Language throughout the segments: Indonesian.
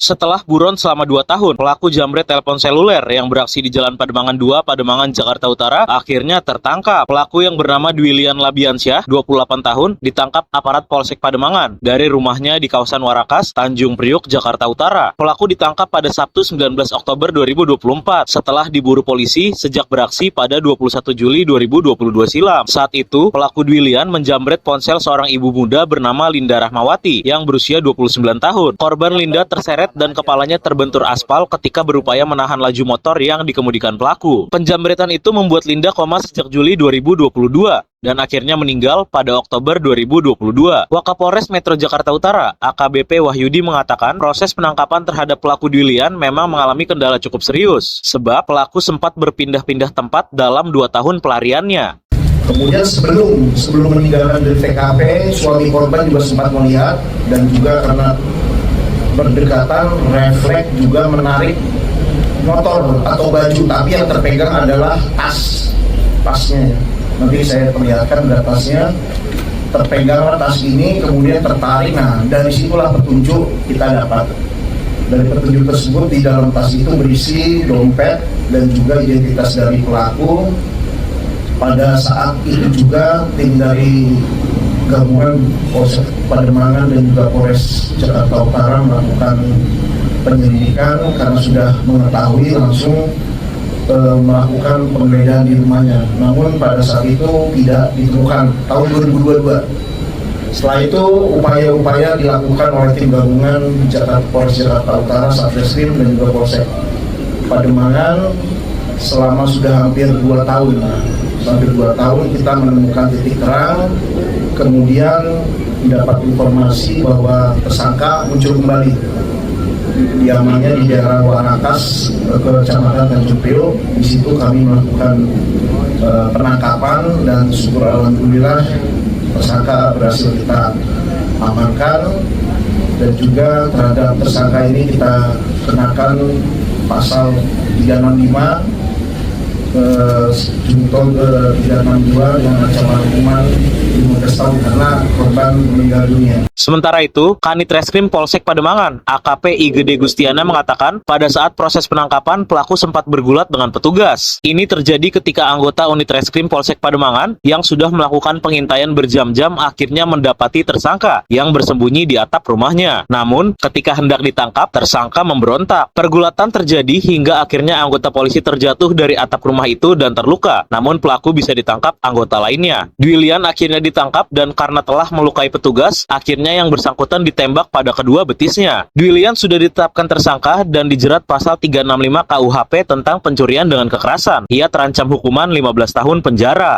Setelah buron selama 2 tahun, pelaku jambret telepon seluler yang beraksi di Jalan Pademangan 2, Pademangan, Jakarta Utara, akhirnya tertangkap. Pelaku yang bernama Dwilian Labiansyah, 28 tahun, ditangkap aparat Polsek Pademangan dari rumahnya di kawasan Warakas, Tanjung Priok, Jakarta Utara. Pelaku ditangkap pada Sabtu 19 Oktober 2024 setelah diburu polisi sejak beraksi pada 21 Juli 2022 silam. Saat itu, pelaku Dwilian menjambret ponsel seorang ibu muda bernama Linda Rahmawati yang berusia 29 tahun. Korban Linda terseret dan kepalanya terbentur aspal ketika berupaya menahan laju motor yang dikemudikan pelaku. Penjambretan itu membuat Linda koma sejak Juli 2022 dan akhirnya meninggal pada Oktober 2022. Wakapolres Metro Jakarta Utara, AKBP Wahyudi mengatakan proses penangkapan terhadap pelaku Dwilian memang mengalami kendala cukup serius, sebab pelaku sempat berpindah-pindah tempat dalam 2 tahun pelariannya. Kemudian sebelum meninggalkan dari TKP, suami korban juga sempat melihat dan juga karena berdekatan refleks juga menarik motor atau baju, tapi yang terpegang adalah tasnya. Nanti saya perlihatkan tasnya, terpegang tas ini kemudian tertarik. Nah, dari situlah petunjuk kita dapat. Dari petunjuk tersebut di dalam tas itu berisi dompet dan juga identitas dari pelaku. Pada saat itu juga tim dari gabungan Polsek Pademangan dan juga Polres Jakarta Utara melakukan penyelidikan karena sudah mengetahui langsung melakukan penggeledahan di rumahnya. Namun pada saat itu tidak ditemukan tahun 2022. Setelah itu upaya-upaya dilakukan oleh tim gabungan Polres Jakarta Utara, Satreskrim dan juga Polsek Pademangan selama sudah hampir 2 tahun. Hampir 2 tahun kita menemukan titik terang, kemudian mendapat informasi bahwa tersangka muncul kembali. Diamannya di daerah Warakas, Kecamatan Tanjung Priok. Di situ kami melakukan penangkapan dan syukur alhamdulillah tersangka berhasil kita amankan, dan juga terhadap tersangka ini kita kenakan pasal 365 junto ke 362 yang ancaman hukuman 15 tahun karena korban meninggal dunia. Sementara itu, Kanit Reskrim Polsek Pademangan, AKP IGD Gustiana mengatakan pada saat proses penangkapan pelaku sempat bergulat dengan petugas. Ini terjadi ketika anggota unit Reskrim Polsek Pademangan yang sudah melakukan pengintaian berjam-jam akhirnya mendapati tersangka yang bersembunyi di atap rumahnya. Namun, ketika hendak ditangkap, tersangka memberontak. Pergulatan terjadi hingga akhirnya anggota polisi terjatuh dari atap rumah itu dan terluka. Namun pelaku bisa ditangkap anggota lainnya. Dwilian akhirnya ditangkap dan karena telah melukai petugas, akhirnya yang bersangkutan ditembak pada kedua betisnya. Dwilian sudah ditetapkan tersangka dan dijerat pasal 365 KUHP tentang pencurian dengan kekerasan. Ia terancam hukuman 15 tahun penjara.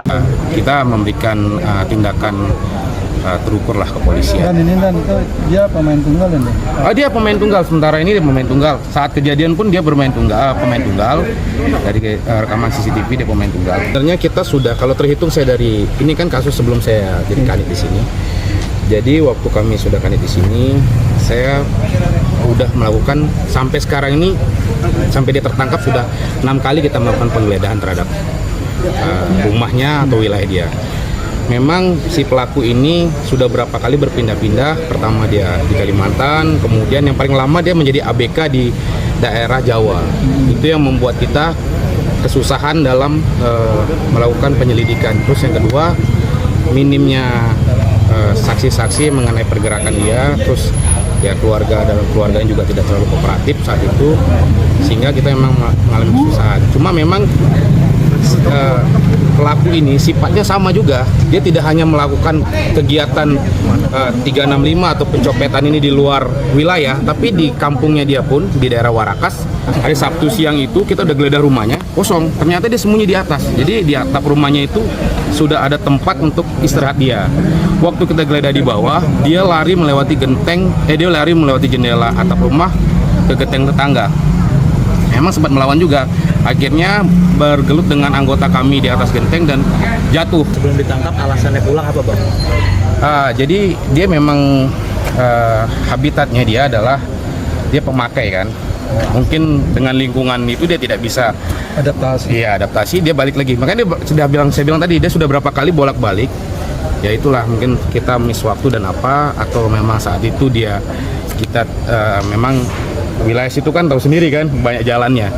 Kita memberikan tindakan terukur lah kepolisian. Dan dia pemain tunggal dan dia pemain tunggal, sementara ini dia pemain tunggal. Saat kejadian pun dia pemain tunggal. Dari rekaman CCTV dia pemain tunggal. Sebenarnya kita sudah, kalau terhitung saya dari ini kan kasus sebelum saya jadi kanit di sini. Jadi waktu kami sudah kanit di sini, saya udah melakukan sampai sekarang ini, sampai dia tertangkap sudah 6 kali kita melakukan penggeledahan terhadap rumahnya atau wilayah dia. Memang si pelaku ini sudah berapa kali berpindah-pindah. Pertama dia di Kalimantan, kemudian yang paling lama dia menjadi ABK di daerah Jawa. Itu yang membuat kita kesusahan dalam melakukan penyelidikan. Terus yang kedua, minimnya saksi-saksi mengenai pergerakan dia. Terus ya dalam keluarganya juga tidak terlalu kooperatif saat itu, sehingga kita memang mengalami kesusahan. Cuma memang pelaku ini sifatnya sama juga. Dia tidak hanya melakukan kegiatan 365 atau pencopetan ini di luar wilayah, tapi di kampungnya dia pun di daerah Warakas. Hari Sabtu siang itu kita udah geledah rumahnya, kosong. Ternyata dia sembunyi di atas. Jadi di atap rumahnya itu sudah ada tempat untuk istirahat dia. Waktu kita geledah di bawah, dia lari melewati jendela atap rumah ke genteng tetangga. Memang sempat melawan juga. Akhirnya bergelut dengan anggota kami di atas genteng dan jatuh. Sebelum ditangkap alasannya pulang apa, Bang? Jadi dia memang habitatnya dia adalah dia pemakai kan. Mungkin dengan lingkungan itu dia tidak bisa adaptasi. Iya, adaptasi, dia balik lagi. Makanya saya bilang tadi dia sudah berapa kali bolak-balik. Ya itulah, mungkin kita miss waktu dan apa, atau memang saat itu dia kita memang wilayah situ kan tahu sendiri kan banyak jalannya.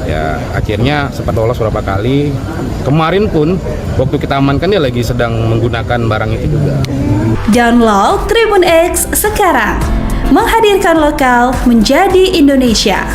Ya akhirnya sempat lolos beberapa kali. Kemarin pun waktu kita amankan dia lagi sedang menggunakan barang itu juga. Download Tribun X sekarang, menghadirkan lokal menjadi Indonesia.